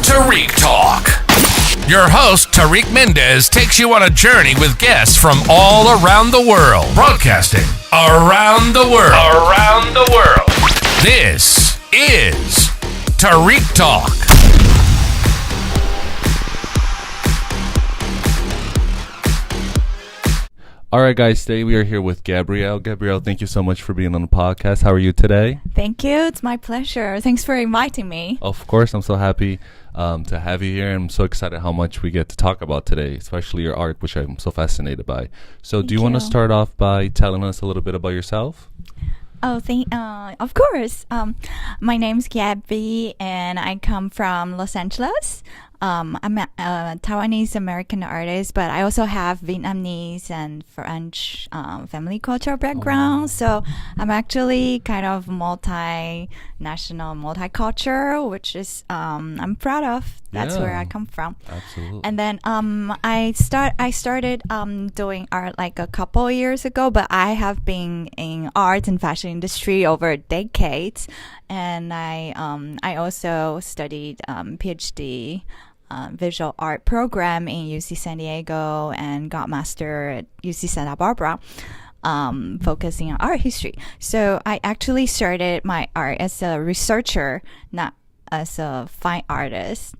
Tarik Talk. Your host, Tarik Mendez, takes you on a journey with guests from all around the world. Broadcasting around the world. Around the world. This is Tarik Talk. All right, guys, today we are here with Gabrielle. Gabrielle, thank you so much for being on the podcast. How are you today? Thank you. It's my pleasure. Thanks for inviting me. Of course, I'm so happy to have you here. And I'm so excited how much we get to talk about today, especially your art, which I'm so fascinated by. So do you want to start off by telling us a little bit about yourself? Oh, of course. My name's Gabby, and I come from Los Angeles. I'm a Taiwanese American artist, but I also have Vietnamese and French family culture background. Wow. So I'm actually kind of multinational, multicultural, which is I'm proud of. That's where I come from. Absolutely. And then I started doing art like a couple years ago, but I have been in art and fashion industry over decades, and I also studied PhD. Visual art program in UC San Diego and got master at UC Santa Barbara, focusing on art history. So I actually started my art as a researcher, not as a fine artist.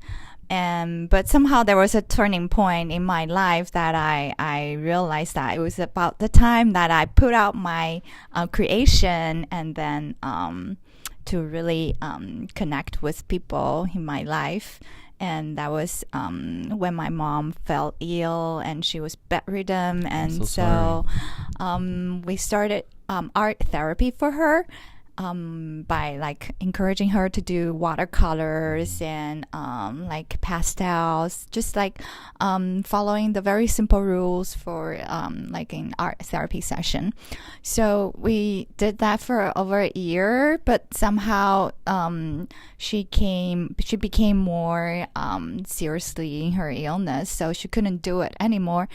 But somehow there was a turning point in my life that I realized that it was about the time that I put out my creation and then to really connect with people in my life. And that was when my mom fell ill and she was bedridden. And so we started art therapy for her by like encouraging her to do watercolors and like pastels, just like following the very simple rules for like an art therapy session. So we did that for over a year, but somehow she became more seriously in her illness, so she couldn't do it anymore.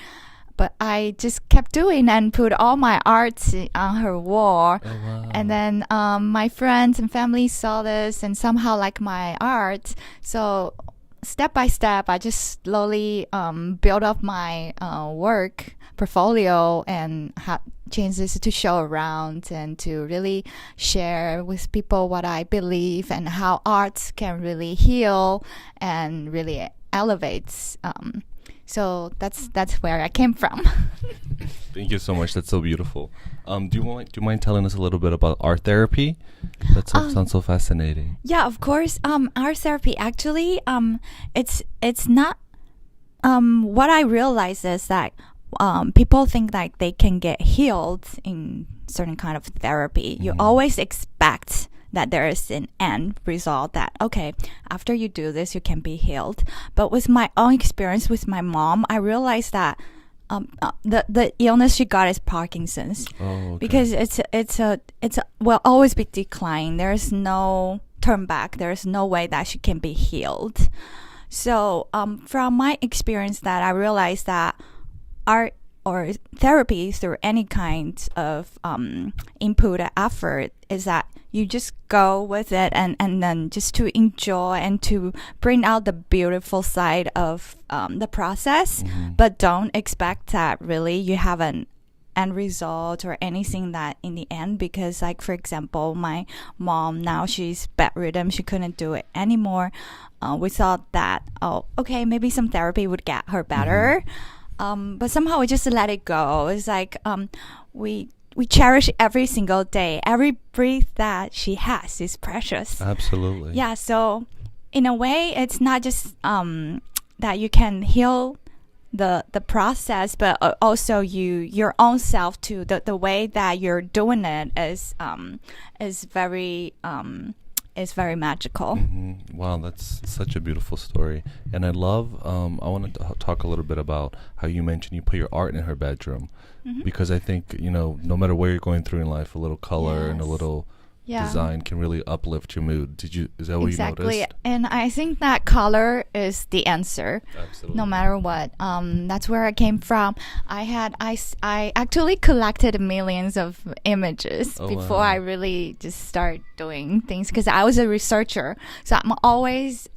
But I just kept doing and put all my art on her wall. Oh, wow. And then my friends and family saw this and somehow liked my art. So step by step, I just slowly built up my work portfolio and changed this to show around and to really share with people what I believe and how art can really heal and really elevates. So that's where I came from. Thank you so much. That's so beautiful. Do you mind telling us a little bit about art therapy? That sounds so fascinating. Yeah, of course. Art therapy actually, it's not. What I realized is that people think like they can get healed in certain kind of therapy. You always expect that there is an end result that, okay, after you do this, you can be healed. But with my own experience with my mom, I realized that the illness she got is Parkinson's. Oh, okay. Because it's will always be declining. There is no turn back. There is no way that she can be healed. So from my experience, that I realized that art or therapy through any kind of input or effort is that you just go with it and then just to enjoy and to bring out the beautiful side of the process, but don't expect that really you have an end result or anything that in the end, because like for example my mom, now she's bedridden, she couldn't do it anymore. We thought that okay, maybe some therapy would get her better. But somehow we just let it go. It's like we cherish every single day. Every breath that she has is precious. Absolutely. Yeah, so in a way, it's not just that you can heal the process, but also your own self too. The way that you're doing it is very magical. Wow, that's such a beautiful story. And I love, I wanted to talk a little bit about how you mentioned you put your art in her bedroom. Because I think, no matter where you're going through in life, a little color and a little design can really uplift your mood. Is that what you noticed? And I think that color is the answer. Absolutely. No matter what. That's where I came from. I actually collected millions of images before I really just start doing things, because I was a researcher. So I'm always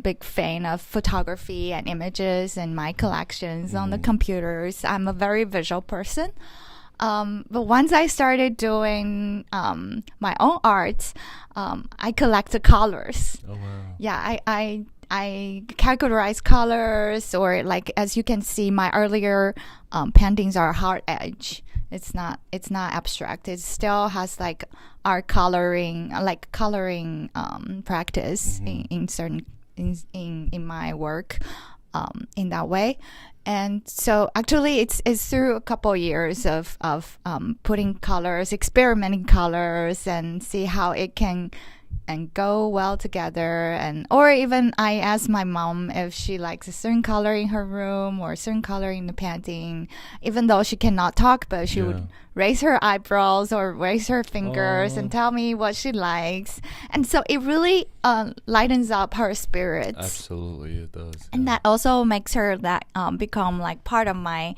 big fan of photography and images and my collections on the computers. I'm a very visual person. But once I started doing my own art, I collect the colors. Oh, wow. Yeah, I categorize colors, or like, as you can see, my earlier paintings are hard edge. It's not abstract. It still has like art coloring, practice in certain in my work in that way. And so actually it's through a couple years of putting colors, experimenting colors, and see how it can and go well together. And or even I asked my mom if she likes a certain color in her room or a certain color in the painting, even though she cannot talk, but she would raise her eyebrows or raise her fingers and tell me what she likes. And so it really lightens up her spirits. Absolutely, it does. And that also makes her that become like part of my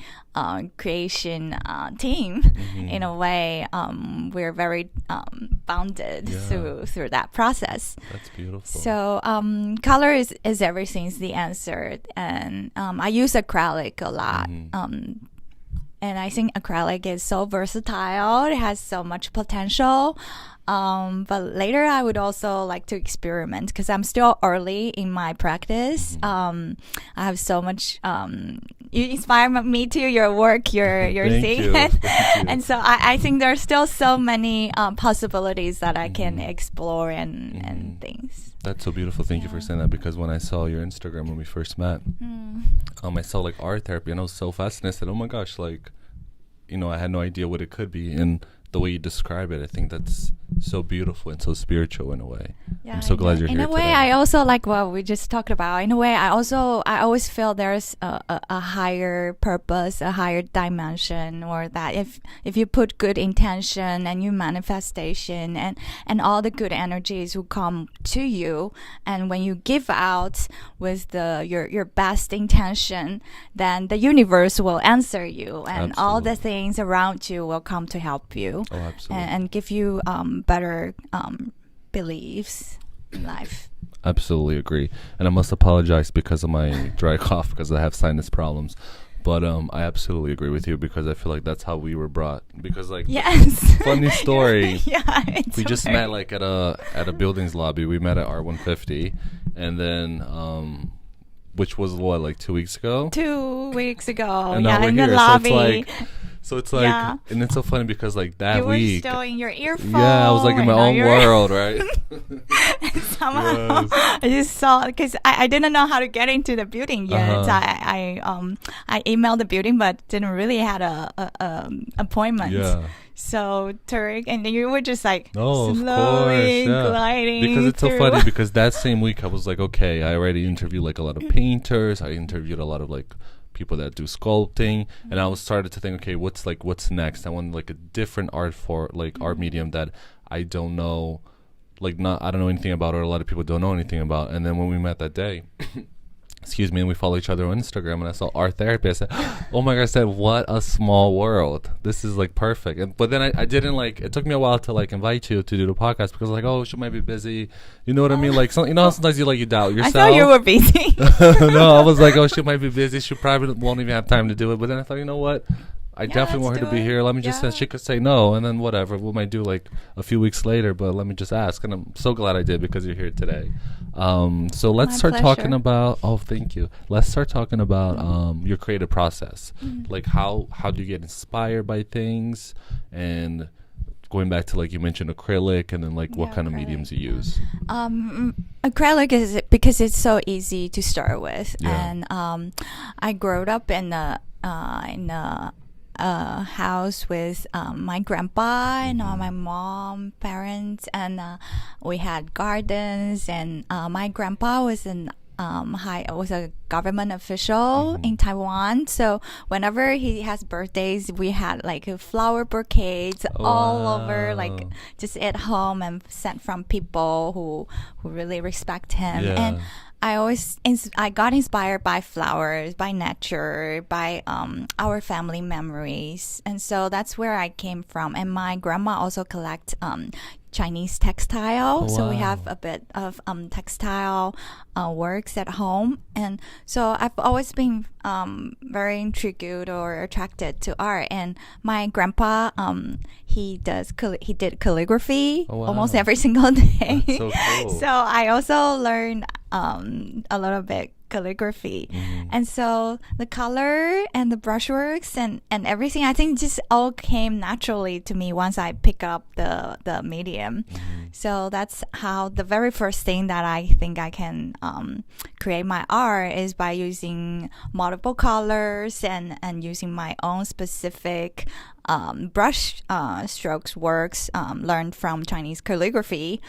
creation team. In a way. We're very bonded through that process. That's beautiful. So color is everything, is the answer. And I use acrylic a lot. And I think acrylic is so versatile. It has so much potential. But later I would also like to experiment, because I'm still early in my practice. I have so much, you inspire me to your work, you're seeing. Thank you. And so I think there's still so many possibilities that I can explore and things. That's so beautiful. Thank you for saying that, because when I saw your Instagram when we first met, I saw like art therapy, and I was so fascinated. I said, oh my gosh, like, I had no idea what it could be. And the way you describe it, I think that's so beautiful and so spiritual in a way. I'm so glad you're here today. In a way, I also like what we just talked about. In a way, I always feel there's a higher purpose, a higher dimension, or that if you put good intention and your manifestation and all the good energies will come to you, and when you give out with your best intention, then the universe will answer you, and all the things around you will come to help you. Oh, absolutely. And give you better beliefs in life. Absolutely agree. And I must apologize because of my dry cough, because I have sinus problems. But I absolutely agree with you, because I feel like that's how we were brought. Because funny story. We just met like at a building's lobby. We met at R150, and then which was what, like 2 weeks ago? 2 weeks ago. And now we're in here. the lobby. So it's like, and it's so funny because like that you week, were still in your earphone. Yeah, I was like in my own world, right? Somehow I just saw, because I didn't know how to get into the building yet. I emailed the building, but didn't really had a appointment. Yeah. So Tarik, and you were just like slowly gliding. Because it's so funny, because that same week I was like, okay, I already interviewed like a lot of painters. I interviewed a lot of like people that do sculpting, and I was started to think, okay, what's next? I want like a different art medium that I don't know, I don't know anything about, or a lot of people don't know anything about. And then when we met that day, excuse me, and we follow each other on Instagram, and I saw art therapy, I said, oh my God, I said, what a small world. This is like perfect. But then I didn't it took me a while to like invite you to do the podcast, because like, oh, she might be busy. You know what I mean? Like, sometimes you doubt yourself. I thought you were busy. No, I was like, oh, she might be busy. She probably won't even have time to do it. But then I thought, you know what? I definitely want her to be here. Let me just say, she could say no, and then whatever. We might do like a few weeks later, but let me just ask. And I'm so glad I did, because you're here today. So let's start talking about, thank you. Let's start talking about your creative process. Like how do you get inspired by things? And going back to like you mentioned acrylic, and then like what kind of mediums you use. Acrylic is because it's so easy to start with. And I grew up in a house with my grandpa and my parents, and we had gardens, and my grandpa was an was a government official in Taiwan. So whenever he has birthdays, we had like flower bouquets all over, like just at home and sent from people who really respect him. Yeah. And I got inspired by flowers, by nature, by our family memories, and so that's where I came from. And my grandma also collects Chinese textile, so we have a bit of textile works at home, and so I've always been very intrigued or attracted to art. And my grandpa, he did calligraphy almost every single day. That's so cool. So I also learned a little bit calligraphy, and so the color and the brushworks and everything, I think just all came naturally to me once I pick up the medium. So that's how the very first thing that I think I can create my art is by using multiple colors and using my own specific brush strokes works learned from Chinese calligraphy.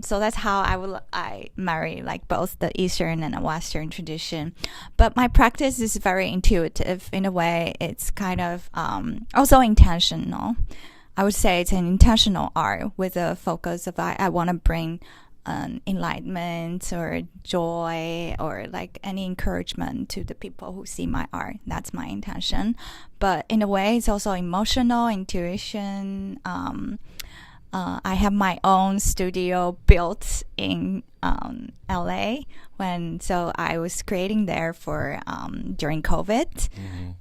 So that's how I marry like both the Eastern and the Western tradition. But my practice is very intuitive in a way. It's kind of also intentional. I would say it's an intentional art with a focus of I want to bring enlightenment or joy or like any encouragement to the people who see my art. That's my intention. But in a way, it's also emotional, intuition. I have my own studio built in LA so I was creating there for during COVID,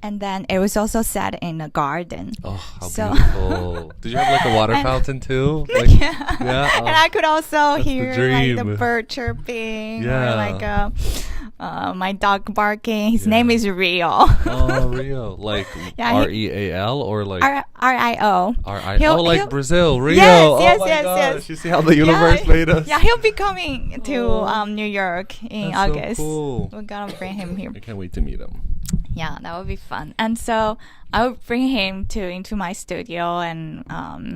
and then it was also set in a garden. Oh, how beautiful! Did you have like a water fountain too? Like, yeah. Oh, And I could also hear the like the bird chirping Yeah. or like my dog barking. His name is Rio. Oh, Rio, like Real or like Rio. Oh, like Brazil, Rio. Yes, Oh yes, my yes, gosh! yes. You see how the universe made us? Yeah, he'll be coming to New York in That's so August. cool. We're gonna bring him here. I can't wait to meet him. Yeah, that would be fun. And so I would bring him into my studio, and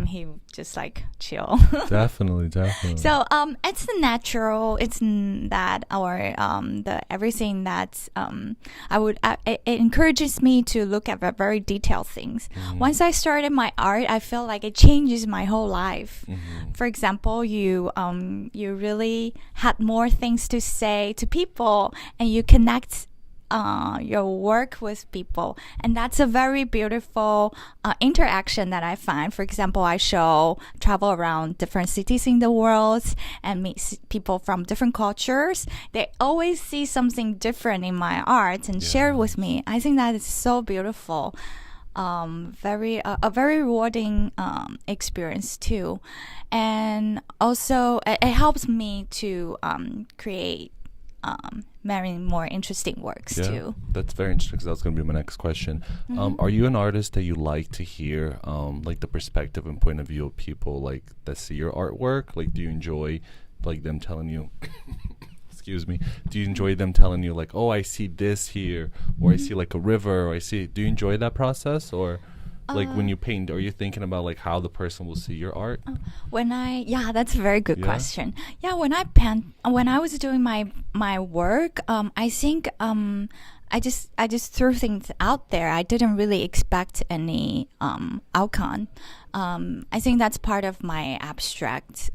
he would just like chill. Definitely. So it's the natural. It's that or the everything that's it encourages me to look at very detailed things. Once I started my art, I feel like it changes my whole life. For example, you really had more things to say to people, and you connect your work with people, and that's a very beautiful interaction that I find. For example, I travel around different cities in the world and meet people from different cultures. They always see something different in my art and share with me. I think that is so beautiful. A very rewarding experience too, and also it helps me to create many more interesting works too. That's very interesting because that's going to be my next question. Are you an artist that you like to hear like the perspective and point of view of people like that see your artwork? Like, do you enjoy like them telling you excuse me, do you enjoy them telling you like, oh, I see this here, or I see like a river, or do you enjoy that process? Or like when you paint, are you thinking about like how the person will see your art? That's a very good question. Yeah, when I was doing my work, I think I just threw things out there. I didn't really expect any outcome. I think that's part of my abstract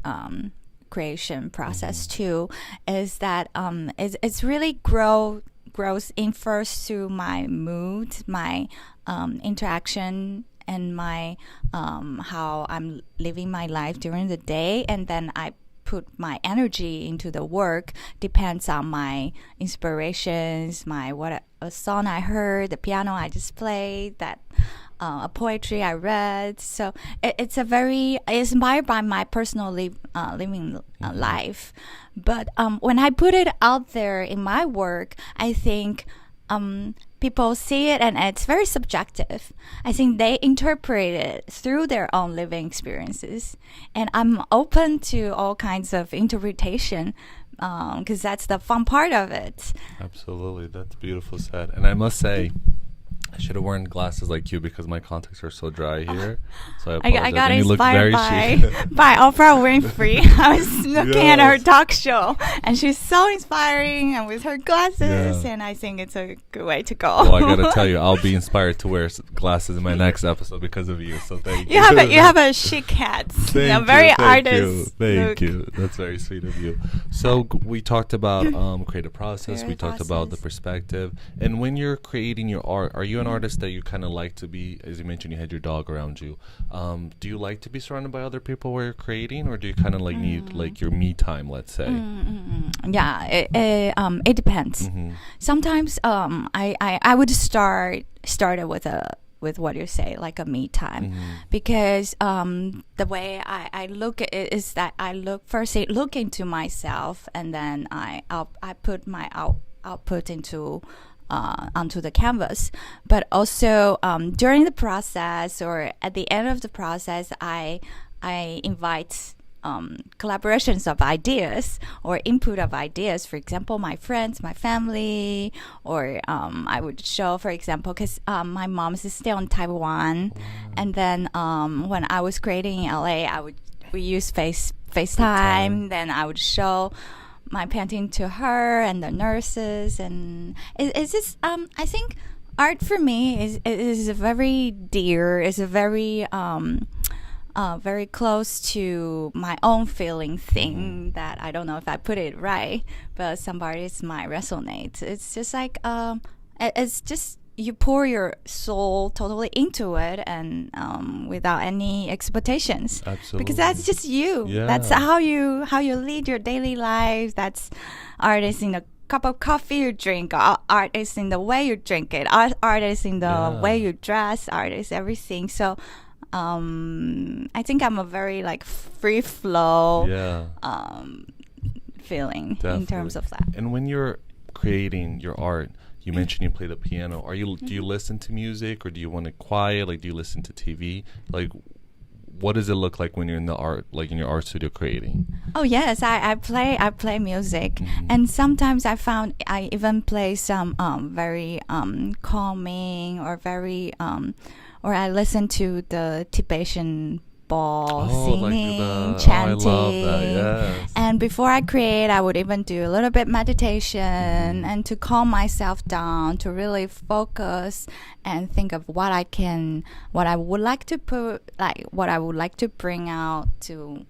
creation process too. Is that it's really grows in first through my mood, my interaction, and my how I'm living my life during the day, and then I put my energy into the work. Depends on my inspirations, a song I heard, the piano I just played, that a poetry I read. So it's inspired by my personal living life. But when I put it out there in my work, I think people see it and it's very subjective. I think they interpret it through their own living experiences. And I'm open to all kinds of interpretation because that's the fun part of it. Absolutely. That's beautiful said. And I must say, I should have worn glasses like you because my contacts are so dry here. So I I apologize. got And you look very inspired chic. by Oprah Winfrey. I was looking at her Yes. talk show, and she's so inspiring, and with her glasses, Yeah. and I think it's a good way to go. Well, I gotta tell you, I'll be inspired to wear glasses in my next episode because of you. So thank you. You have a chic hat. Thank you, Very thank artist. Thank look. you. That's very sweet of you. So we talked about creative process. We Creative talked about the process. perspective. And when you're creating your art, are you an artist that you kind of like to be? As you mentioned, you had your dog around you. Do you like to be surrounded by other people while you're creating, or do you kind of like need like your me time? Let's say. Yeah, it depends. Mm-hmm. Sometimes I would start it with what you say, like a me time, because the way I look at it is that I look into myself, and then I put my output into onto the canvas. But also during the process or at the end of the process, I invite collaborations of ideas or input of ideas. For example, my friends, my family, or I would show, for example, because my mom is still in Taiwan, and then when I was creating in LA, we use FaceTime. Then I would show my painting to her and the nurses, and it's just I think art for me is a very dear, is a very very close to my own feeling thing that I don't know if I put it right, but some artists might resonate. It's just like it's just you pour your soul totally into it, and without any expectations. Absolutely. Because that's just you. Yeah. That's how you lead your daily life. That's art is in the cup of coffee you drink. Art is in the way you drink it. Art is in the way you dress. Art is everything. So I think I'm a very like free flow feeling in terms of that. And when you're creating your art, you mentioned you play the piano. Do you listen to music, or do you want it quiet? Like, do you listen to TV? Like, what does it look like when you're in the art, like in your art studio creating? Oh yes, I play music, and sometimes I found I even play some very calming or very or I listen to the Tibetan ball singing, chanting. I love that, yes. And before I create, I would even do a little bit meditation and to calm myself down, to really focus and think of what I would like to put, like what I would like to bring out to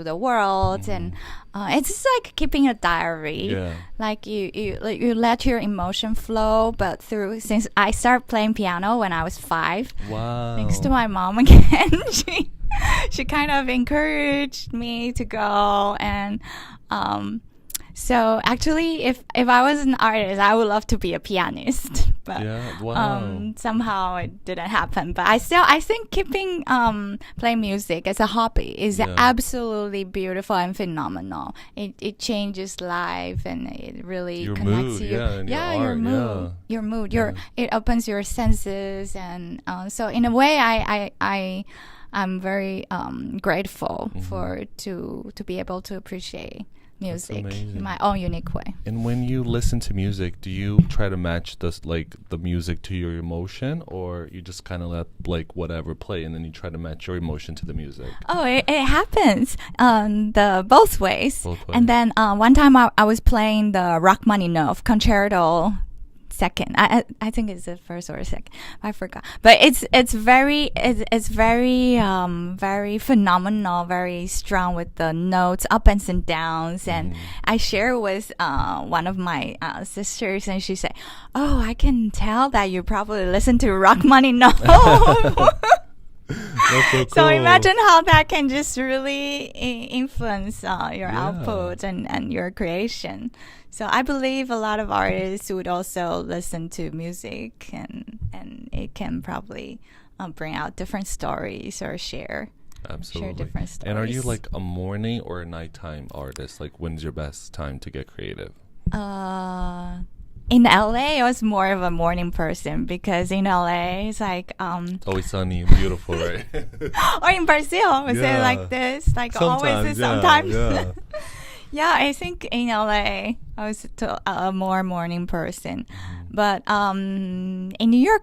the world. And it's just like keeping a diary. Like you let your emotion flow, but since I started playing piano when I was 5, thanks to my mom again, she kind of encouraged me to go. And so actually if I was an artist, I would love to be a pianist, but somehow it didn't happen. But I think keeping playing music as a hobby is absolutely beautiful and phenomenal. It changes life, and it really connects you. Your mood. It opens your senses, and so in a way I'm very grateful to be able to appreciate music in my own unique way. And when you listen to music, do you try to match the music to your emotion, or you just kind of let like whatever play and then you try to match your emotion to the music? Oh, it happens both ways. And then one time I was playing the Rachmaninoff concerto second. I think it's the first or second. I forgot. But it's very very phenomenal, very strong with the notes, ups and downs. And I share with one of my sisters, and she said, "Oh, I can tell that you probably listen to Rachmaninoff." So imagine how that can just really influence your output and your creation. So I believe a lot of artists would also listen to music, and it can probably bring out different stories or share different stories. And are you like a morning or a nighttime artist? Like, when's your best time to get creative? In LA, I was more of a morning person, because in LA, it's like it's always sunny and beautiful, right? Or in Brazil, was it like this? Like sometimes. Yeah, I think in LA, I was a more morning person. But in New York,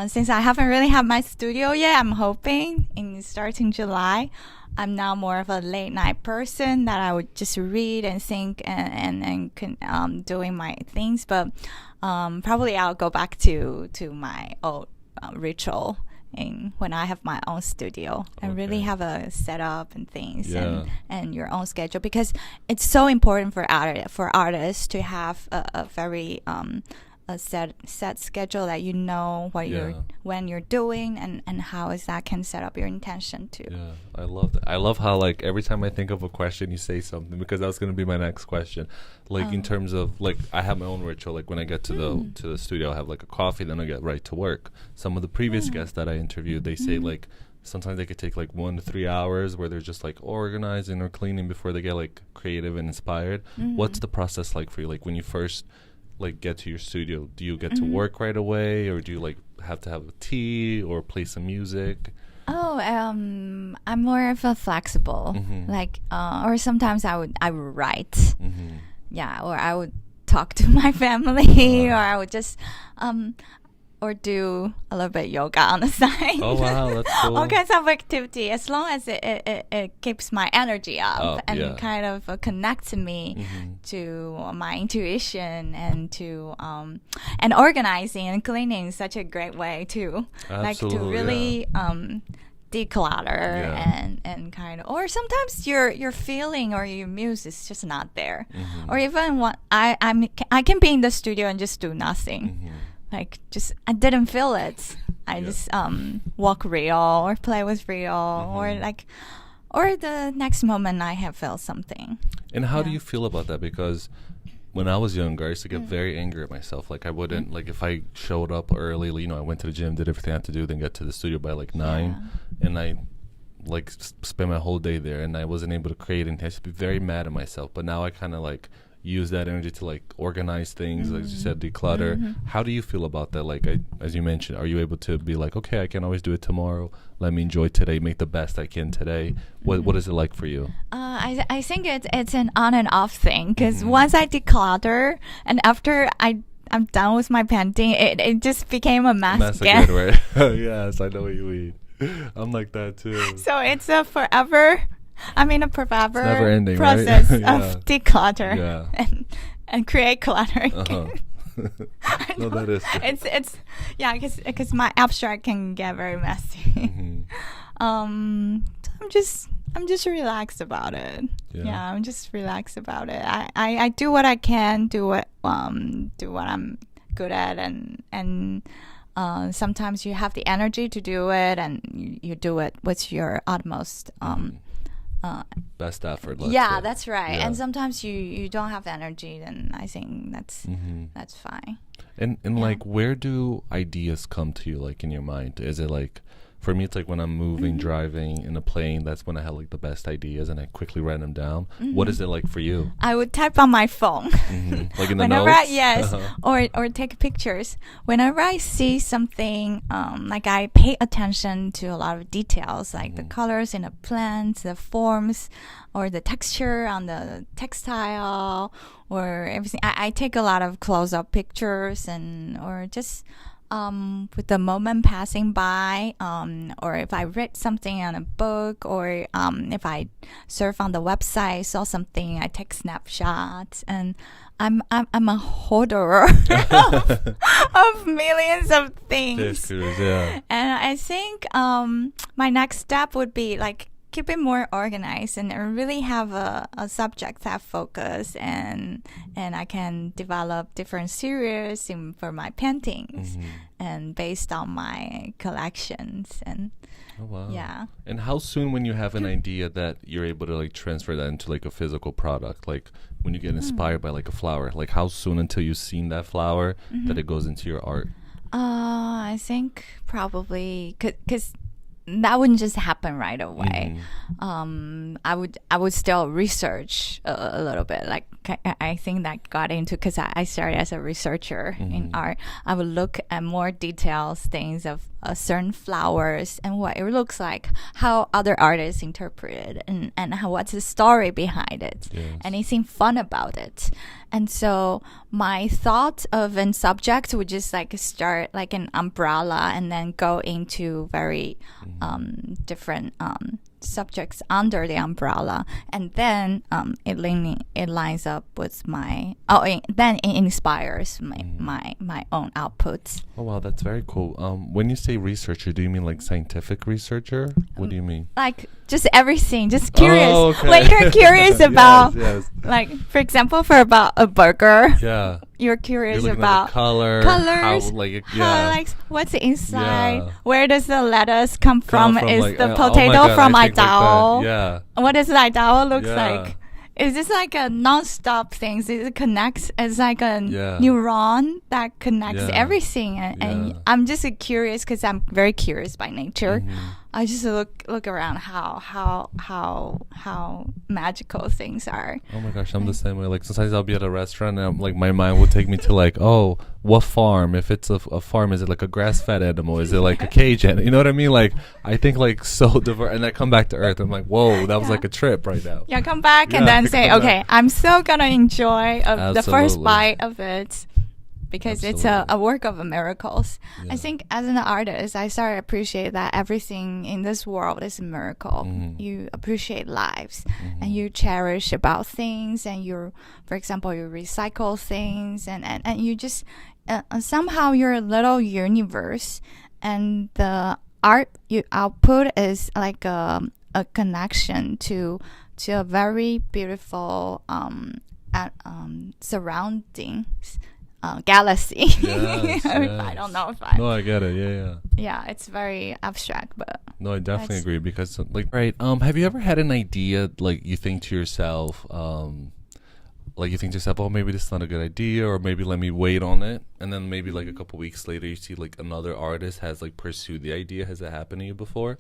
since I haven't really had my studio yet, I'm hoping in starting July, I'm now more of a late night person that I would just read and think and doing my things. But probably I'll go back to my old ritual when I have my own studio and really have a setup and things and your own schedule, because it's so important for artists to have a very a set schedule that you know what when you're doing and how is that can set up your intention too. Yeah, I love that. I love how like every time I think of a question you say something, because that was going to be my next question. Like in terms of like I have my own ritual. Like when I get to the studio, I have like a coffee, then I get right to work. Some of the previous guests that I interviewed, they say like sometimes they could take like 1 to 3 hours where they're just like organizing or cleaning before they get like creative and inspired. What's the process like for you? Like when you first like get to your studio, do you get to work right away, or do you like have to have a tea or play some music? I'm more of a flexible, like or sometimes I would write, or I would talk to my family, or I would just or do a little bit yoga on the side. Oh wow, that's cool. All kinds of activity, as long as it keeps my energy up and kind of connects me to my intuition and to and organizing and cleaning is such a great way too. Like to really declutter and kind of, or sometimes your feeling or your muse is just not there, or even what I can be in the studio and just do nothing. Like just I didn't feel it. I just walk real or play with real or like, or the next moment I have felt something. And how do you feel about that? Because when I was younger, I used to get very angry at myself. Like I wouldn't like if I showed up early. You know, I went to the gym, did everything I had to do, then get to the studio by like 9, and I like spent my whole day there, and I wasn't able to create anything. I used to be very mad at myself. But now I kind of like use that energy to like organize things, like you said, declutter. How do you feel about that? Like as you mentioned, are you able to be like, okay, I can always do it tomorrow, let me enjoy today, make the best I can today? What is it like for you? I think it's an on and off thing, because once I declutter and after I'm done with my painting, it just became a mess again. Again, right? Yes, I know what you mean. I'm like that too. So it's a forever never ending, process right? of declutter and create clutter. No, that is true. It's because my abstract can get very messy. So I'm just relaxed about it. I'm just relaxed about it. I do what I can, do what I'm good at, and sometimes you have the energy to do it, and you do it with your utmost best effort. That's right. And sometimes you don't have energy, then I think that's fine. And like, where do ideas come to you, like in your mind? Is it like, for me, it's like when I'm moving, driving in a plane, that's when I have like the best ideas and I quickly write them down. What is it like for you? I would type on my phone. Like in the whenever notes? Or take pictures. Whenever I see something, like I pay attention to a lot of details, like the colors in the plants, the forms, or the texture on the textile, or everything. I take a lot of close-up pictures or just with the moment passing by, or if I read something on a book, or if I surf on the website, saw something, I take snapshots, and I'm a hoarder of millions of things. And I think my next step would be like keep it more organized and really have a subject that focus, and I can develop different series for my paintings and based on my collections. And and how soon, when you have an idea, that you're able to like transfer that into like a physical product, like when you get inspired by like a flower, like how soon until you've seen that flower that it goes into your art? I think probably because that wouldn't just happen right away. I would still research a little bit. Like I think that got into, because I started as a researcher in art. I would look at more details, things of certain flowers and what it looks like, how other artists interpret it, and how, what's the story behind it, anything fun about it. And so my thought of a subject would just like start like an umbrella and then go into very different subjects under the umbrella, and then it lines up with my then it inspires my own outputs. Oh wow, that's very cool. When you say researcher, do you mean like scientific researcher? What do you mean? Like just everything, just curious. Oh, okay. When you're curious about yes. like, for example, for about a burger, Yeah. you're curious You're looking about at the colors, how, like what's the inside, Yeah. where does the lettuce come from, is like, the oh my potato God, from I think like Idaho, that. Yeah. what does Idaho looks Yeah. like? It's just like a non-stop thing. It connects. It's like a Yeah. neuron that connects Yeah. everything. And Yeah. I'm just curious, because I'm very curious by nature. I just look around how magical things are. Oh my gosh, I'm the same way. Like sometimes I'll be at a restaurant and I'm, like my mind will take me to like, oh, what farm? If it's a farm, is it like a grass-fed animal? Is it like a Cajun? You know what I mean? Like I think like so diverse, and I come back to Earth. I'm like, whoa, that was like a trip right now. Yeah, come back and Yeah, then say, come okay, back. I'm still gonna enjoy the first Absolutely. bite of it, because it's a Absolutely. work of miracles. Yeah. I think as an artist, I started to appreciate that everything in this world is a miracle. You appreciate lives, and you cherish about things, and for example, you recycle things, and you just somehow you're a little universe, and the art you output is like a connection to a very beautiful surroundings. Galaxy. Yes, I don't know if I. No, I get it. Yeah. Yeah, it's very abstract, but No, I definitely That's- agree, because like, right. Have you ever had an idea, like you think to yourself, like you think to yourself, oh, maybe this is not a good idea, or maybe let me wait on it, and then maybe like a couple weeks later you see like another artist has like pursued the idea. Has that happened to you before?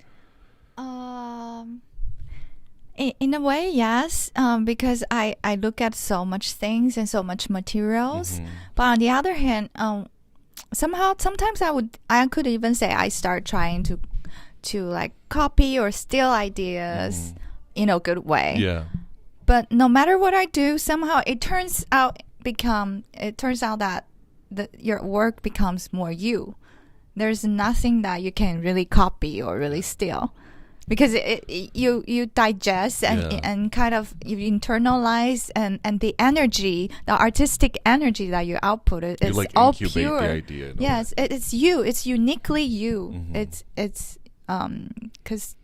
in a way, yes, because I look at so much things and so much materials. But on the other hand, sometimes I could even say I start trying to like copy or steal ideas in a good way. Yeah. But no matter what I do, somehow it turns out that your work becomes more you. There's nothing that you can really copy or really steal, because you digest and kind of you internalize, and the energy, the artistic energy that you output is You like all incubate pure. the idea. in a Yes, it's you. It's uniquely you. Mhm. It's because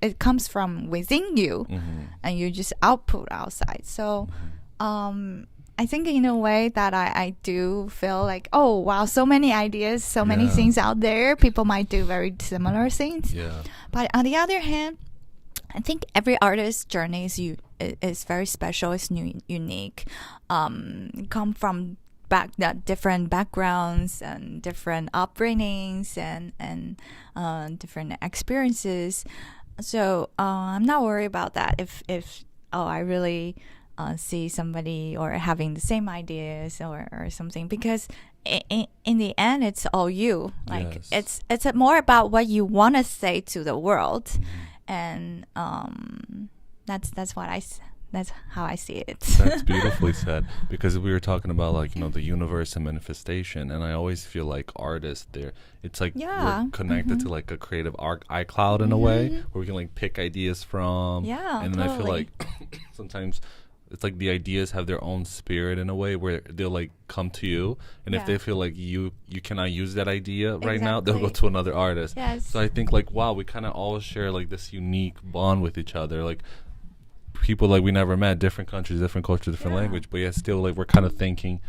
it comes from within you, way. and you just output outside. So, I think in a way that I do feel like, oh wow, so many ideas, so many Yeah. things out there. People might do very similar things. Yeah. But on the other hand, I think every artist's journey is very special. It's unique. Come from different backgrounds and different upbringings and different experiences. So I'm not worried about that. If I really see somebody or having the same ideas or something, because in the end it's all you. Like Yes. it's more about what you want to say to the world, and that's how I see it. That's beautifully said, because we were talking about like the universe and manifestation, and I always feel like artists it's like we're connected to like a creative iCloud in a way, where we can like pick ideas from. Yeah, and then I feel totally. like sometimes it's like the ideas have their own spirit in a way, where they'll like come to you, and if they feel like you cannot use that idea right now, they'll go to another artist. Yes. So I think like, wow, we kind of all share like this unique bond with each other, like people like we never met, different countries, different culture, different language, but yet still like we're kind of thinking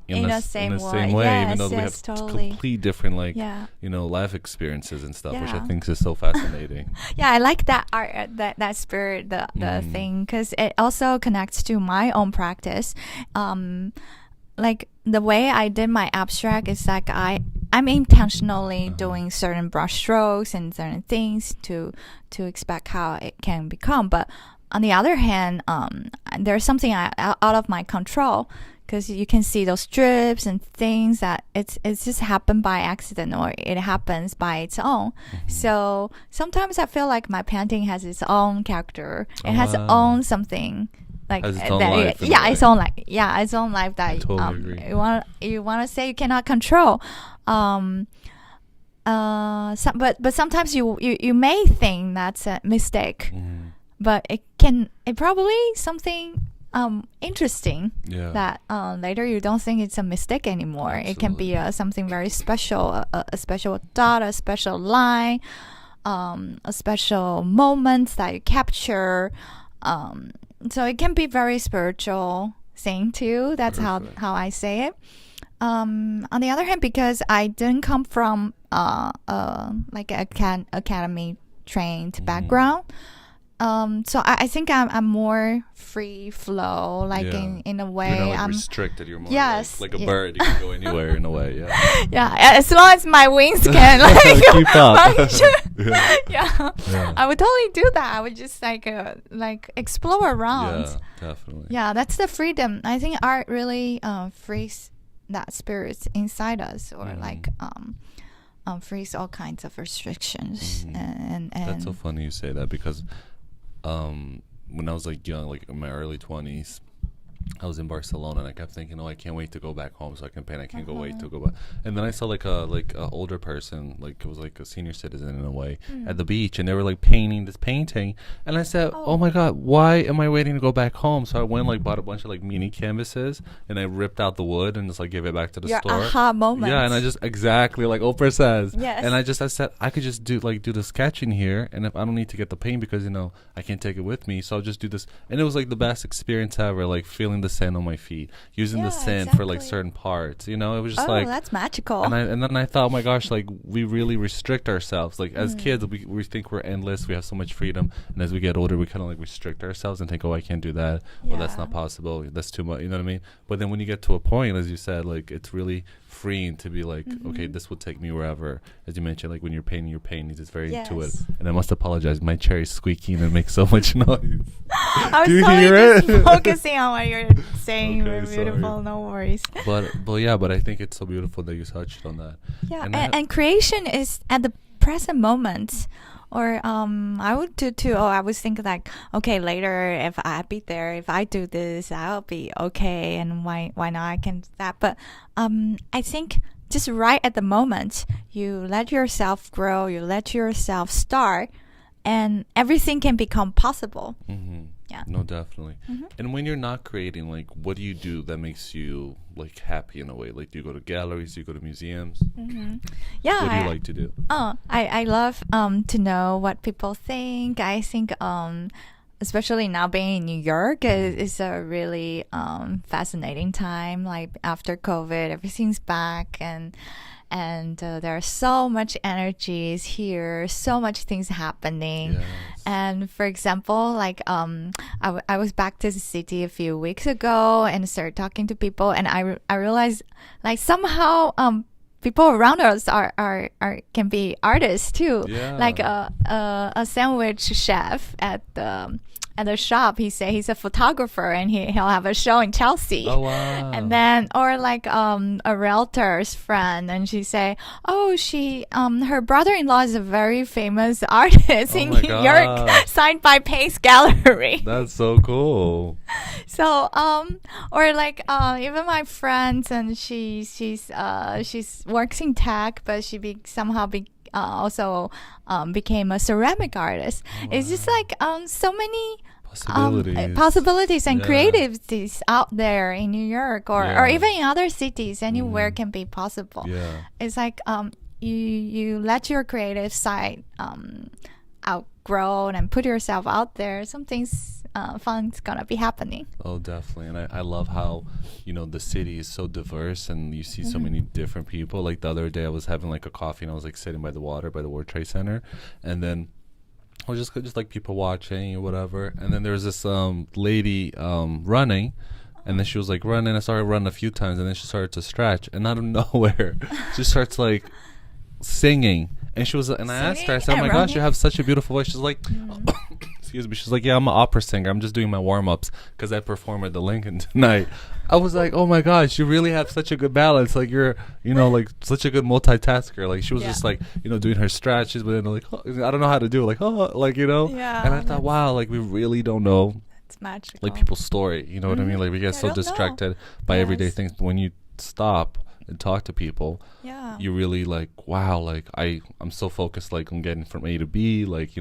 in the same way, even though we have totally. complete different like life experiences and stuff, which I think is so fascinating. Yeah, I like that art, that spirit, the thing, because it also connects to my own practice. Like the way I did my abstract is like I I'm intentionally doing certain brush strokes and certain things to expect how it can become. But on the other hand, there's something out of my control, because you can see those strips and things that it's just happened by accident, or it happens by its own. So sometimes I feel like my painting has its own character. It has its own something. Like has its own life its own life. Yeah, its own life that totally agree. you want to say you cannot control. But sometimes you may think that's a mistake, but it probably something interesting that later you don't think it's a mistake anymore. Absolutely. It can be something very special, a special dot, a special line, a special moment that you capture. So it can be very spiritual thing too. That's how I say it. On the other hand, because I didn't come from like an academy trained background, so I think I'm more free flow, like in a way. You're not I'm restricted. You're more like a bird. You can go anywhere in a way. Yeah. Yeah, as long as my wings can like keep up. yeah. I would totally do that. I would just like explore around. Yeah, definitely. Yeah, that's the freedom. I think art really frees that spirit inside us, or like frees all kinds of restrictions. And that's so funny you say that, because when I was like young, like in my early 20s, I was in Barcelona, and I kept thinking, I can't wait to go back home so I can paint. I can't wait to go back. And then I saw like a older person, like it was like a senior citizen in a way, at the beach, and they were like painting this painting. And I said, oh my God, why am I waiting to go back home? So I went like bought a bunch of like mini canvases, and I ripped out the wood and just like gave it back to the store. Aha moment. Yeah, and I just exactly like Oprah says. Yes. And I said I could just do the sketching here, and if I don't need to get the paint because I can't take it with me, so I'll just do this. And it was like the best experience ever, like feeling the sand on my feet, using the sand for like certain parts. It was just like, that's magical. And then I thought, oh my gosh, like we really restrict ourselves. Like as kids, we think we're endless, we have so much freedom, and as we get older, we kind of like restrict ourselves and think, I can't do that. Well, that's not possible. That's too much. You know what I mean? But then when you get to a point, as you said, like it's really freeing to be like, okay, this will take me wherever. As you mentioned, like when you're painting, it's very intuitive. And I must apologize, my chair is squeaking and makes so much noise. I was totally just focusing on what you're saying. Okay, beautiful, sorry. No worries. But I think it's so beautiful that you touched on that. Yeah, and creation is at the present moment. Or I would do too. I was thinking like, okay, later if I be there, if I do this, I'll be okay. And why not? I can do that. But I think just right at the moment, you let yourself grow, you let yourself start, and everything can become possible. Yeah. No, definitely. And when you're not creating, like, what do you do that makes you like happy in a way? Like, do you go to galleries? Do you go to museums? Yeah. What do you like to do? I love to know what people think. I think especially now being in New York is a really fascinating time. Like after COVID, everything's back, and there are so much energies here, so much things happening. Yes. And for example, like I was back to the city a few weeks ago and started talking to people, and I realized like somehow people around us are can be artists too. Yeah. Like a sandwich chef at the shop, he say he's a photographer and he'll have a show in Chelsea. Oh wow! And then or like a realtor's friend, and she say, she her brother-in-law is a very famous artist in New York, signed by Pace Gallery. That's so cool. So or like even my friends, and she's works in tech, but she somehow also became a ceramic artist. Wow. It's just like so many possibilities and creativities out there in New York or even in other cities. Anywhere can be possible. Yeah. It's like you let your creative side outgrow and put yourself out there. Something's fun's gonna be happening. Oh, definitely. And I love how the city is so diverse, and you see so many different people. Like the other day I was having like a coffee, and I was like sitting by the water by the World Trade Center, and then I was just like people watching or whatever, and then there was this lady running, And then she was like running. I started running a few times, and then she started to stretch. And out of nowhere, she starts like singing. And she was, and I asked her, I said, "Oh my gosh, you have such a beautiful voice." She's like, excuse me. She's like, "Yeah, I'm an opera singer. I'm just doing my warm ups because I perform at the Lincoln tonight." I was like, "Oh my gosh, you really have such a good balance. Like you're, like such a good multitasker." Like she was just like, doing her stretches, but then like, I don't know how to do it. Like, Yeah, And I thought, wow, like we really don't know. It's magical. Like people's story, you know what I mean? Like we get so distracted by everyday things, but when you stop and talk to people, you really like, wow, like I'm so focused like on getting from A to B, like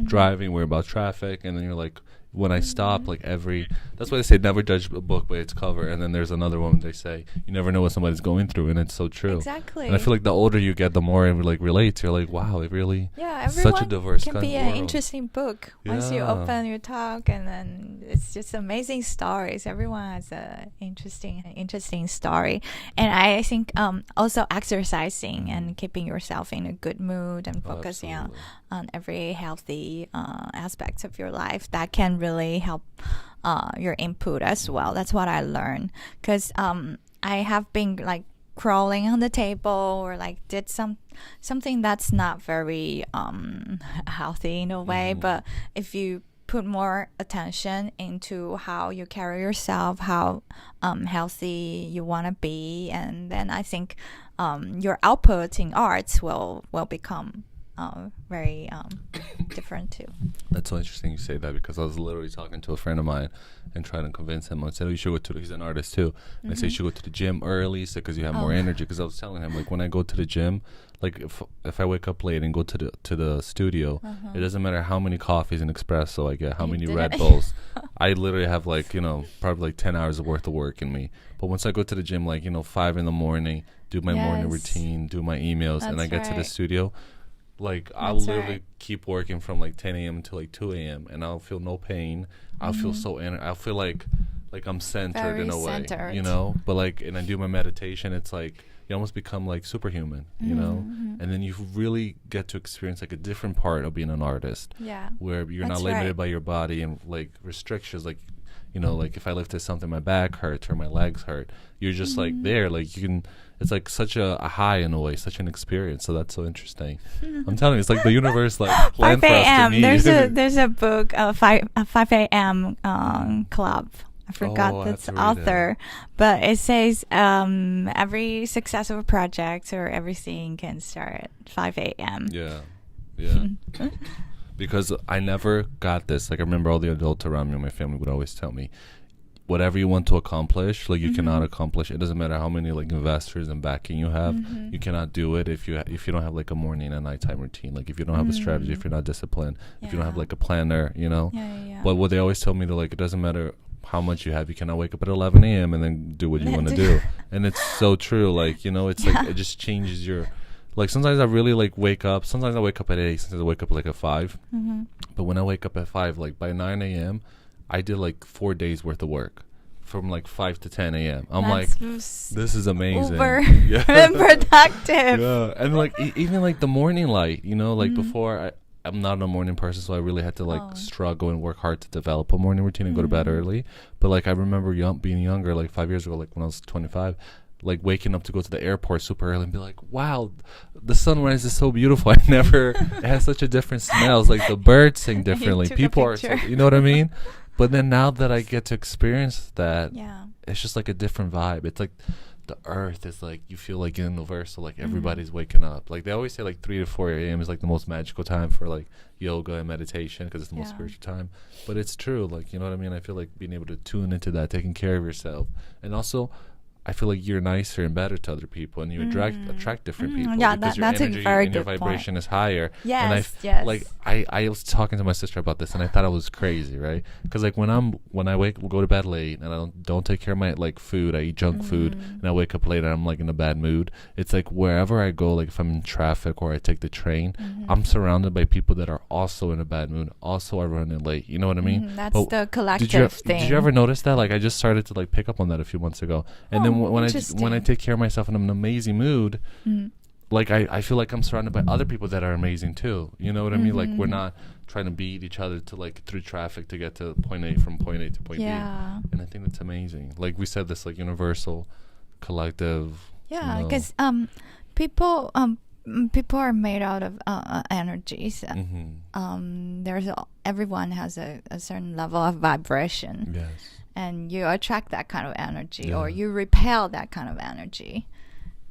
driving, worry about traffic, and then you're like, when I stop, like that's why they say never judge a book by its cover. And then there's another one they say you never know what somebody's going through, and it's so true. Exactly. And I feel like the older you get, the more it like relates. You're like, wow, it really everyone such a diverse can kind be of an world. interesting book once you open your talk, and then it's just amazing stories. Everyone has a interesting story, and I think also exercising and keeping yourself in a good mood and focusing on every healthy aspects of your life, that can really help your input as well. That's what I learned, because I have been like crawling on the table, or like did something that's not very healthy in a way. But if you put more attention into how you carry yourself, how healthy you want to be, and then I think your output in arts will become very different too. That's so interesting you say that, because I was literally talking to a friend of mine and trying to convince him. I said, "Oh, you should go to he's an artist too." And I said, "You should go to the gym early, so because you have more energy." Because I was telling him, like, when I go to the gym, like if I wake up late and go to the studio, it doesn't matter how many coffees and espresso I get, how many Red Bulls. I literally have like probably like 10 hours worth of work in me. But once I go to the gym, like 5 in the morning, do my morning routine, do my emails, and I get to the studio. Like, I'll literally keep working from like 10 a.m. until like 2 a.m. and I'll feel no pain. I'll feel so I'll feel like I'm centered very in a way, centered. But like, and I do my meditation, it's like you almost become like superhuman, and then you really get to experience like a different part of being an artist, where you're not limited by your body and like restrictions, like like if I lifted something, my back hurts or my legs hurt. You're just like there, like you can. It's like such a high in a way, such an experience. So that's so interesting. I'm telling you, it's like the universe like planned 5 for us to a.m. meet. There's a book, 5 a.m. Club. I forgot the author, but it says every successful project or everything can start at 5 a.m. Yeah. Because I never got this. Like, I remember all the adults around me and my family would always tell me, whatever you want to accomplish, like you cannot accomplish. It doesn't matter how many like investors and backing you have. You cannot do it if you don't have like a morning and nighttime routine. Like if you don't have a strategy, if you're not disciplined, if you don't have like a planner, But what they always tell me, to like, it doesn't matter how much you have. You cannot wake up at 11 a.m. and then do what you want to do. And it's so true. Like, it's like it just changes your. Like sometimes I really like wake up. Sometimes I wake up at 8. Sometimes I wake up like at 5. But when I wake up at 5, like by 9 a.m. I did like 4 days worth of work from like 5 to 10 a.m. I'm like, this is amazing. Uber productive. Yeah, and like even like the morning light, like before I'm not a morning person, so I really had to like struggle and work hard to develop a morning routine and go to bed early. But like I remember being younger, like 5 years ago, like when I was 25. Like waking up to go to the airport super early and be like, wow, the sunrise is so beautiful. It has such a different smells. Like the birds sing differently. People are, you know what I mean? But then now that I get to experience that, it's just like a different vibe. It's like the earth is like, you feel like universal, like everybody's waking up. Like they always say like 3 to 4 a.m. is like the most magical time for like yoga and meditation because it's the most spiritual time. But it's true. Like, you know what I mean? I feel like being able to tune into that, taking care of yourself. And also, I feel like you're nicer and better to other people, and you attract different people. Yeah, because that's your energy a very and your good vibration point. Is higher. Yes, and I was talking to my sister about this, and I thought it was crazy, right? Because like when I go to bed late and I don't take care of my like food, I eat junk food, and I wake up late and I'm like in a bad mood. It's like wherever I go, like if I'm in traffic or I take the train, I'm surrounded by people that are also in a bad mood, also are running late. You know what I mean? That's the collective thing. Did you ever notice that? Like I just started to like pick up on that a few months ago, and then when I take care of myself and I'm in an amazing mood, like I feel like I'm surrounded by other people that are amazing too. You know what I mean? Like we're not trying to beat each other to like through traffic to get to point A from point A to point B. And I think that's amazing. Like we said, this like universal collective. Yeah, because people are made out of energies. Everyone has a certain level of vibration. Yes. And you attract that kind of energy, or you repel that kind of energy.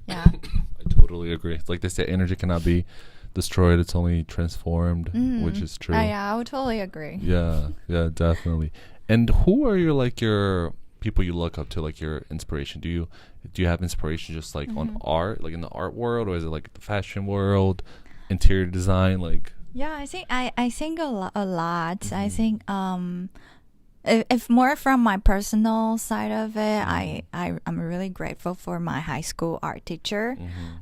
Yeah. I totally agree. It's like they say, energy cannot be destroyed, it's only transformed, which is true. Yeah, I would totally agree. Yeah, definitely. And who are your people you look up to, like your inspiration? Do you have inspiration just like on art, like in the art world, or is it like the fashion world, interior design, like? Yeah, I think a lot. I think if more from my personal side of it, I'm really grateful for my high school art teacher.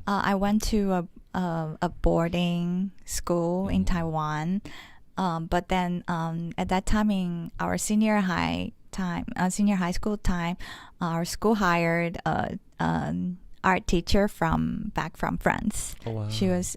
I went to a boarding school in Taiwan, but then at that time in our senior high school time, our school hired an art teacher back from France. Oh, wow. She was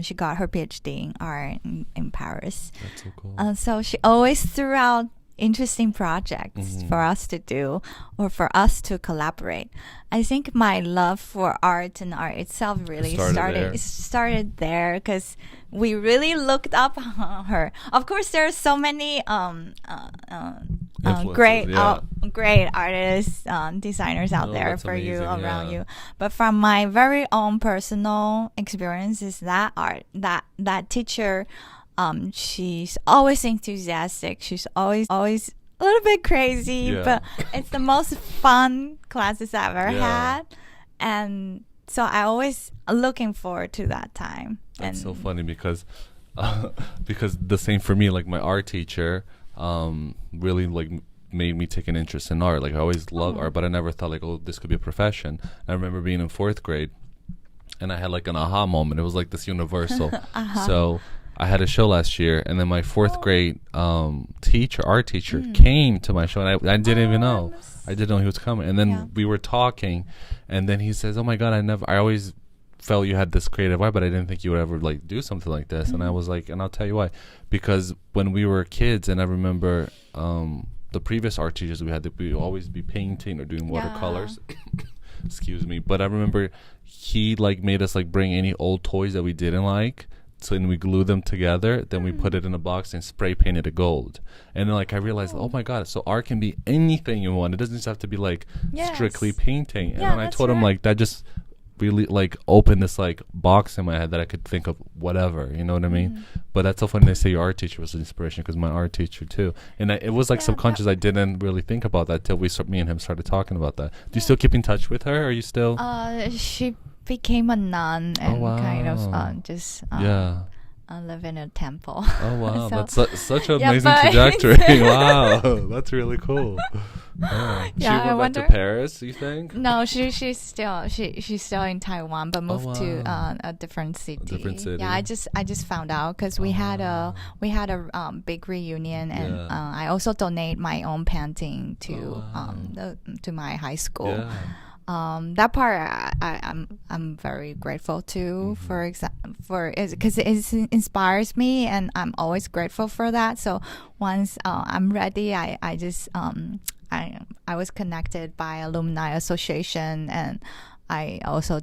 she got her PhD in art in Paris. That's so cool. So she always threw out interesting projects for us to do or for us to collaborate. I think my love for art and art itself really started there because we really looked up on her. Of course, there are so many great artists, designers out there for amazing, you around you. But from my very own personal experiences, that teacher. She's always enthusiastic. She's always a little bit crazy, but it's the most fun classes I've ever had. And so I always looking forward to that time. That's so funny because the same for me, like my art teacher really like made me take an interest in art. Like I always loved art, but I never thought like, oh, this could be a profession. I remember being in 4th grade and I had like an aha moment. It was like this universal. So I had a show last year, and then my 4th grade art teacher came to my show, and I didn't even know. I didn't know he was coming. And then we were talking, and then he says, "Oh my God, I always felt you had this creative eye, but I didn't think you would ever like do something like this." And I was like, and I'll tell you why, because when we were kids, and I remember the previous art teachers we had, we would always be painting or doing watercolors. Excuse me, but I remember he like made us like bring any old toys that we didn't like. So then we glue them together, then we put it in a box and spray painted it gold. And then like I realized, oh my God, so art can be anything you want. It doesn't just have to be like strictly painting. And then I told him like that just really like opened this like box in my head that I could think of whatever, you know what I mean? But that's so funny they say your art teacher was an inspiration, because my art teacher too. And it was like subconscious. I didn't really think about that till me and him started talking about that. Do you still keep in touch with her? Are you still? She became a nun and kind of just live in a temple. Oh wow, so, that's such an amazing trajectory. Wow, that's really cool. She went back to Paris, you think? No, she's still in Taiwan, but moved to a different city. Yeah, I just found out because we had a big reunion, and I also donate my own painting to to my high school. Yeah. That part I'm very grateful to because it inspires me, and I'm always grateful for that. So once I'm ready, I just I was connected by alumni association, and I also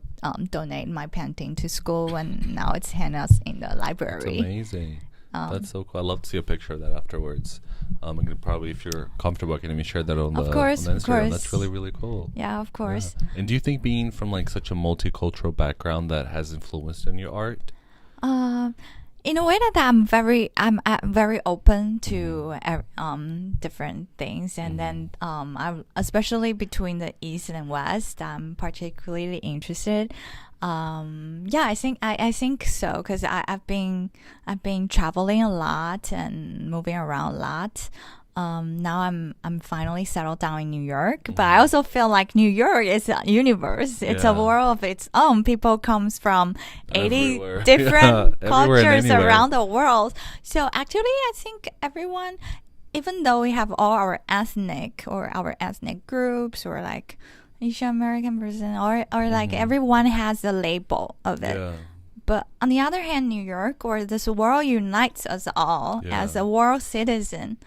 donate my painting to school, and now it's hanging in the library. That's amazing. That's so cool. I'd love to see a picture of that afterwards. I'm gonna probably, if you're comfortable, can you share that on the Instagram? Of course. That's really, really cool. Yeah, of course. Yeah. And do you think being from like such a multicultural background that has influenced in your art? In a way that I'm very open to different things, and then especially between the East and West, I'm particularly interested. I think so, because I've been traveling a lot and moving around a lot. Now I'm finally settled down in New York, but I also feel like New York is a universe. It's a world of its own. People comes from 80 different cultures around the world. So actually, I think everyone, even though we have all our ethnic groups or like Asian American person, or like everyone has a label of it. Yeah. But on the other hand, New York or this world unites us all as a world citizen.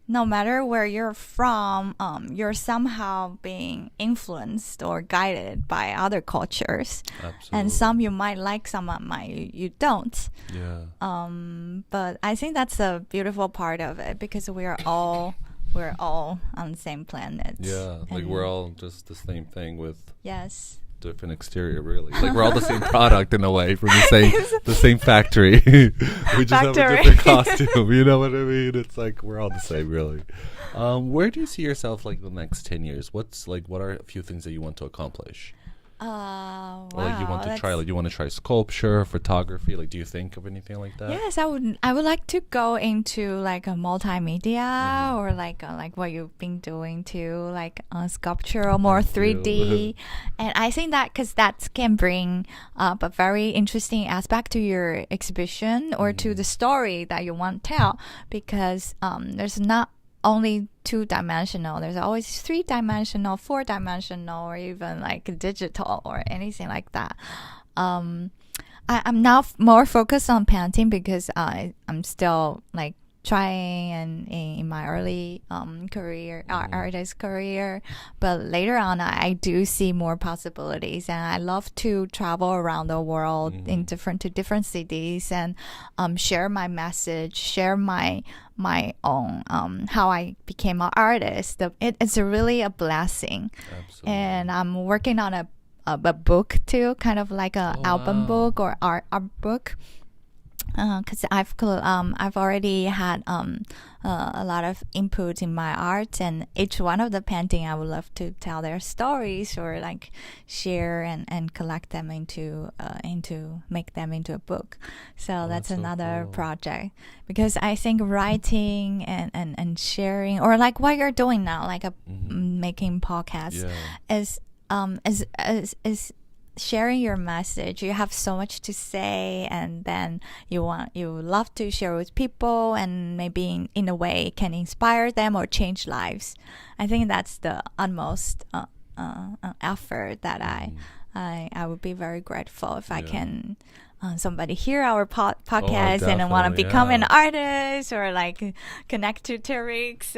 No matter where you're from, you're somehow being influenced or guided by other cultures. Absolutely. And some you might like, some you don't. Yeah. But I think that's a beautiful part of it, because we're all on the same planet. Yeah, like And we're all just the same thing with yes. different exterior, really. Like we're all the same product in a way from the same factory. We just have a different costume. You know what I mean? It's like we're all the same, really. Where do you see yourself like the next 10 years? What are a few things that you want to accomplish? Wow. Or, like you want to try, like you want to try sculpture, photography. Like, do you think of anything like that? Yes, I would like to go into like a multimedia or like what you've been doing too, like sculpture or more 3D. And I think that because that can bring up a very interesting aspect to your exhibition or to the story that you want to tell, because there's not only 2-dimensional, there's always 3-dimensional, 4-dimensional, or even like digital or anything like that. I'm now more focused on painting because I'm still like trying and in my early career, artist career, but later on I do see more possibilities, and I love to travel around the world in different cities and share my message, share my own how I became an artist. It's really a blessing. Absolutely. And I'm working on a book too, kind of like a album book or art book. Because I've already had a lot of input in my art, and each one of the painting I would love to tell their stories or like share and collect them into make them into a book. So that's so another cool project, because I think writing and sharing, or like what you're doing now, like making podcasts, is sharing your message. You have so much to say, and then you love to share with people, and maybe in a way can inspire them or change lives. I think that's the utmost effort that I would be very grateful if I can somebody hear our podcast and want to become an artist or like connect to Tarik's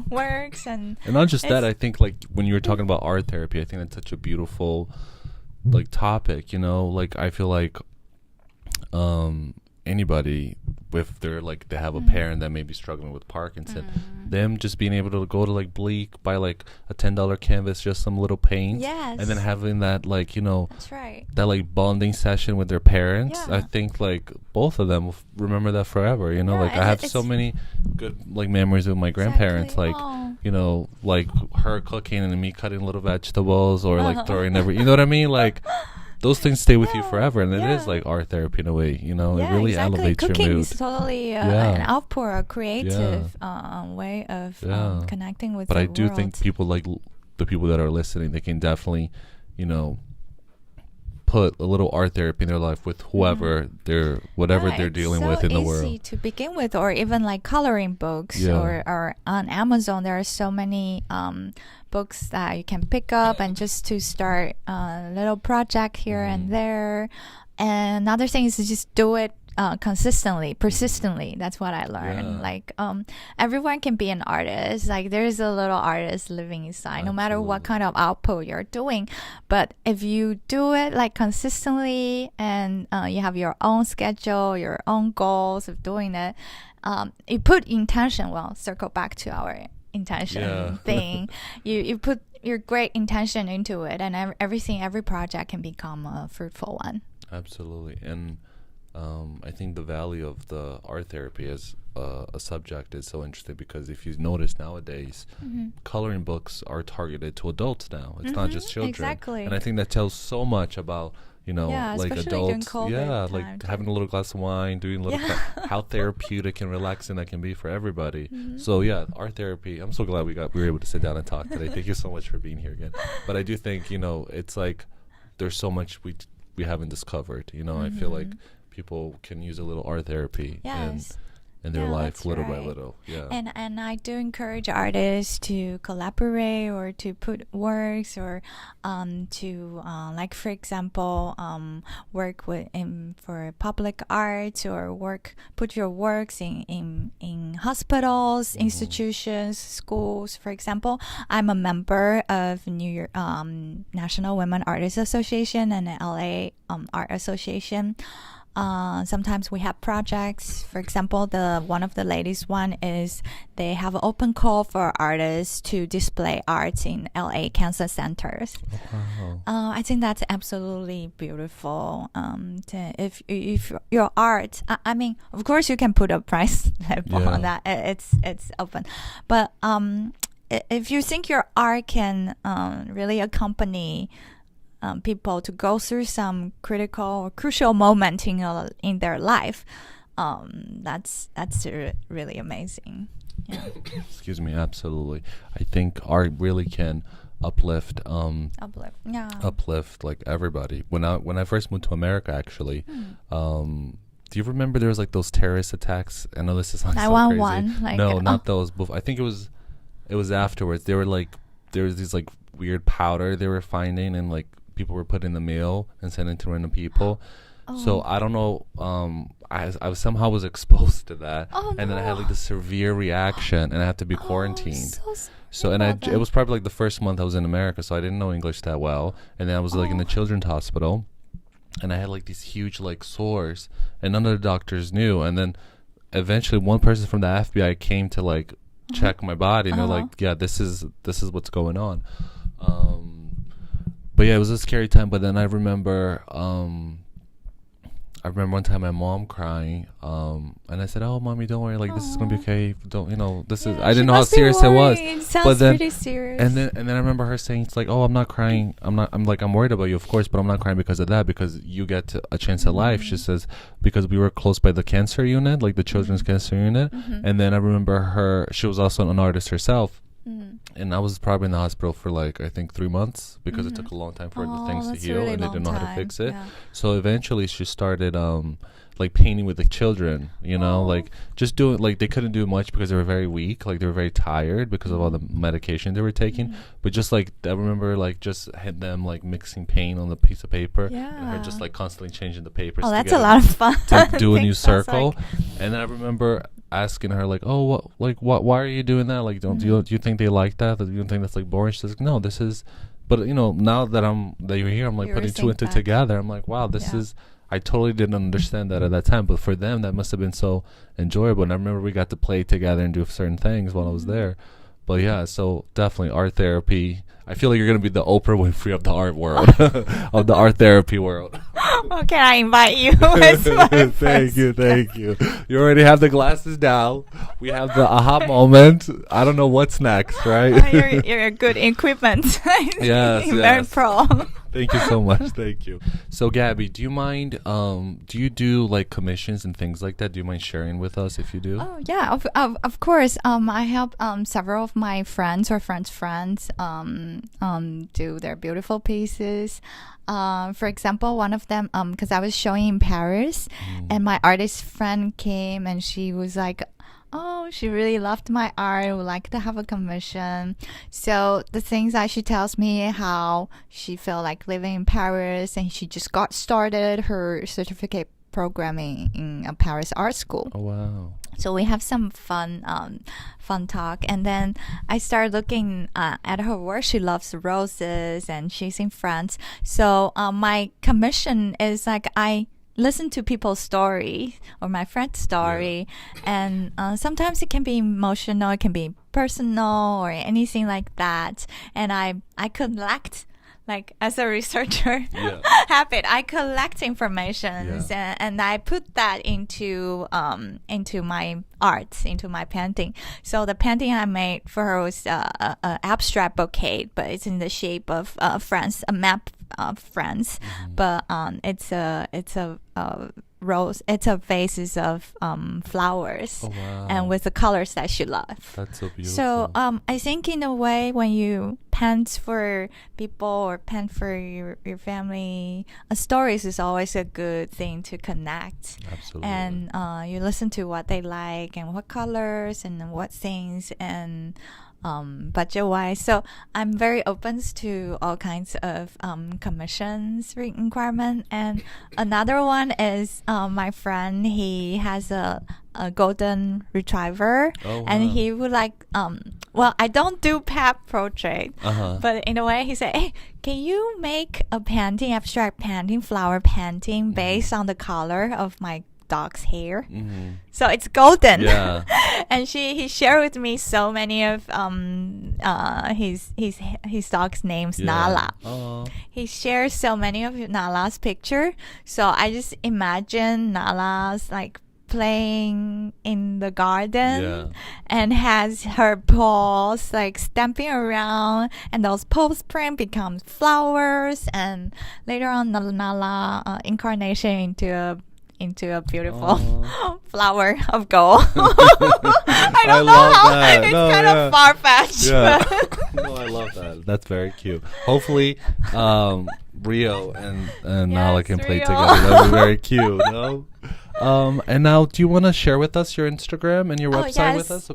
works. And not just that, I think like when you were talking about art therapy, I think that's such a beautiful like topic, you know. Like I feel like anybody with their like they have a parent that may be struggling with Parkinson, them just being able to go to like Bleak, buy like a $10 canvas, just some little paint, and then having that like, you know, that's right, that like bonding session with their parents. I think like both of them will remember that forever, you know. Like I have so many good like memories with my grandparents, like you know, like her cooking and me cutting little vegetables or like throwing you know what I mean, like those things stay with you forever, and it is like art therapy in a way, you know. It really elevates Cooking your mood. is totally an outpour, a creative way of connecting with but the I do world. think people like the people that are listening, they can definitely, you know, put a little art therapy in their life with whoever they're dealing with in the world. It's so easy to begin with, or even like coloring books, or on Amazon there are so many books that you can pick up and just to start a little project here and there. And another thing is to just do it consistently, persistently. That's what I learned. Like everyone can be an artist. Like there's a little artist living inside, no matter what kind of output you're doing. But if you do it like consistently, and you have your own schedule, your own goals of doing it, you put intention. Well, circle back to our intention thing. You put your great intention into it, and every project can become a fruitful one. Absolutely. And I think the value of the art therapy as a subject is so interesting, because if you notice nowadays, coloring books are targeted to adults now. It's not just children. Exactly. And I think that tells so much about, you know, like adults, like having a little glass of wine, doing a little how therapeutic and relaxing that can be for everybody. So art therapy. I'm so glad we were able to sit down and talk today. Thank you so much for being here again. But I do think, you know, it's like there's so much we haven't discovered. You know, I feel like people can use a little art therapy. Yes. in their life, that's little by right. little. Yeah. And I do encourage artists to collaborate or to put works or to like for example work with for public arts or put your works in hospitals, institutions, schools. For example, I'm a member of New York National Women Artists Association and the LA Art Association. Sometimes we have projects. For example, one of the latest one is they have an open call for artists to display arts in LA cancer centers. Oh, wow. I think that's absolutely beautiful. If your art, I mean, of course you can put a price level on that. It's open, but if you think your art can really accompany people to go through some critical or crucial moment in their life, that's really amazing. Yeah. Excuse me. Absolutely. I think art really can uplift like everybody. When I first moved to America, actually, do you remember there was like those terrorist attacks? I know this is like so crazy. 911. No, not those. I think it was afterwards. They were like, there was these like weird powder they were finding, and like people were putting in the mail and sending to random people. So I don't know. I somehow was exposed to that, and then I had like this severe reaction, and I had to be quarantined. So it was probably like the first month I was in America, so I didn't know English that well, and then I was like in the children's hospital, and I had like these huge like sores, and none of the doctors knew. And then eventually, one person from the FBI came to like check my body, and they're like, "Yeah, this is what's going on." But yeah, it was a scary time. But then I remember one time my mom crying, and I said, "Oh, mommy, don't worry. Like, this is gonna be okay. Don't, this is." I didn't know how serious it was. It sounds but then, pretty serious. And then I remember her saying, "It's like, oh, I'm not crying. I'm worried about you, of course, but I'm not crying because of that. Because you get a chance at life." She says, "Because we were close by the cancer unit, like the children's cancer unit." And then I remember she was also an artist herself. And I was probably in the hospital for like I think 3 months because it took a long time for the things to heal, really and they didn't know how to fix it. Yeah. So eventually she started like painting with the children, like just doing, like they couldn't do much because they were very weak, like they were very tired because of all the medication they were taking. But just like I remember like just had them like mixing paint on the piece of paper, and her just like constantly changing the papers. That's a lot of fun. To do a new circle. And then I remember asking her like, "Oh, why are you doing that? Like, do you think they like that? Do you think that's like boring?" She's like, "No, this is." But now that you're here, I'm like putting two and two together. I'm like, wow, this is. I totally didn't understand that at that time, but for them, that must have been so enjoyable. And I remember we got to play together and do certain things while I was there. But yeah, so definitely art therapy. I feel like you're going to be the Oprah Winfrey of the art world, of the art therapy world. Can I invite you? Thank you. You already have the glasses down. We have the aha moment. I don't know what's next, right? You're a good equipment. Yes. Very pro. Thank you so much. Thank you. So, Gabby, do you mind? Do you do like commissions and things like that? Do you mind sharing with us if you do? Oh yeah, of course. I help several of my friends or friends' do their beautiful pieces. For example, one of them, because I was showing in Paris, and my artist friend came, and she was like, "Oh, she really loved my art. Would like to have a commission." So the things that she tells me how she felt like living in Paris, and she just got started her certificate programming in a Paris art school. Oh wow! So we have some fun talk, and then I started looking at her work. She loves roses, and she's in France. So my commission is like I listen to people's story or my friend's story, and sometimes it can be emotional, it can be personal, or anything like that. And I collect, like as a researcher habit, I collect information and I put that into my art, into my painting. So the painting I made for her was a abstract bouquet, but it's in the shape of France, a map of France. But it's a rose. It's a vases of flowers, and with the colors that she loves. That's so beautiful. So I think in a way, when you pens for people or pen for your family, stories is always a good thing to connect. Absolutely. And you listen to what they like and what colors and what things and budget-wise. So I'm very open to all kinds of commissions requirement. And another one is my friend, he has a golden retriever. Oh, wow. And he would like well, I don't do pet portrait, but in a way he said, hey, can you make a painting, abstract painting, flower painting based on the color of my dog's hair? So it's golden. Yeah. And he shared with me so many of his dog's names. Nala. He shares so many of Nala's picture, so I just imagine Nala's like playing in the garden and has her paws like stamping around, and those paws print becomes flowers, and later on Nala incarnation into a beautiful flower of gold. I don't know how. That. It's kind of far-fetched. Yeah. No, I love that. That's very cute. Hopefully, Rio and Nala can play Rio. together. That would be very cute. No? And now, do you want to share with us your Instagram and your website with us? So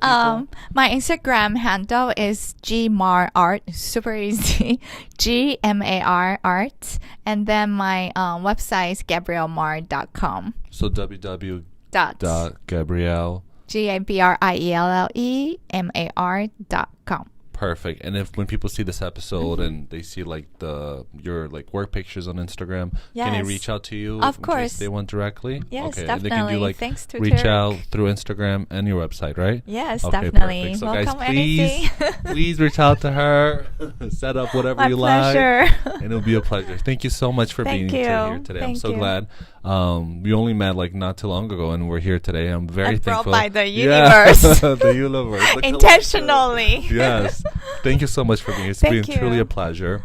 my Instagram handle is gmarart, super easy, GMAR art, and then my website is gabriellemar.com. So www.gabrielle GABRIELLEMAR.com. Perfect. And if when people see this episode and they see like your like work pictures on Instagram, can they reach out to you? Of in course. case they want directly? Yes, okay. definitely. And they can do like Thanks to reach Tarik. out through Instagram and your website, right? Yes, okay, definitely. Perfect. So Welcome guys, please, please reach out to her. Set up whatever My you pleasure. like, and it'll be a pleasure. Thank you so much for being here today. I'm so glad. We only met like not too long ago, and we're here today. I'm very thankful. Brought by the universe. The universe. The Intentionally. Yes. Thank you so much for being here. It's been truly a pleasure.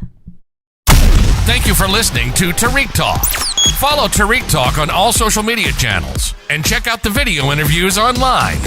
Thank you for listening to Tarik Talk. Follow Tarik Talk on all social media channels and check out the video interviews online.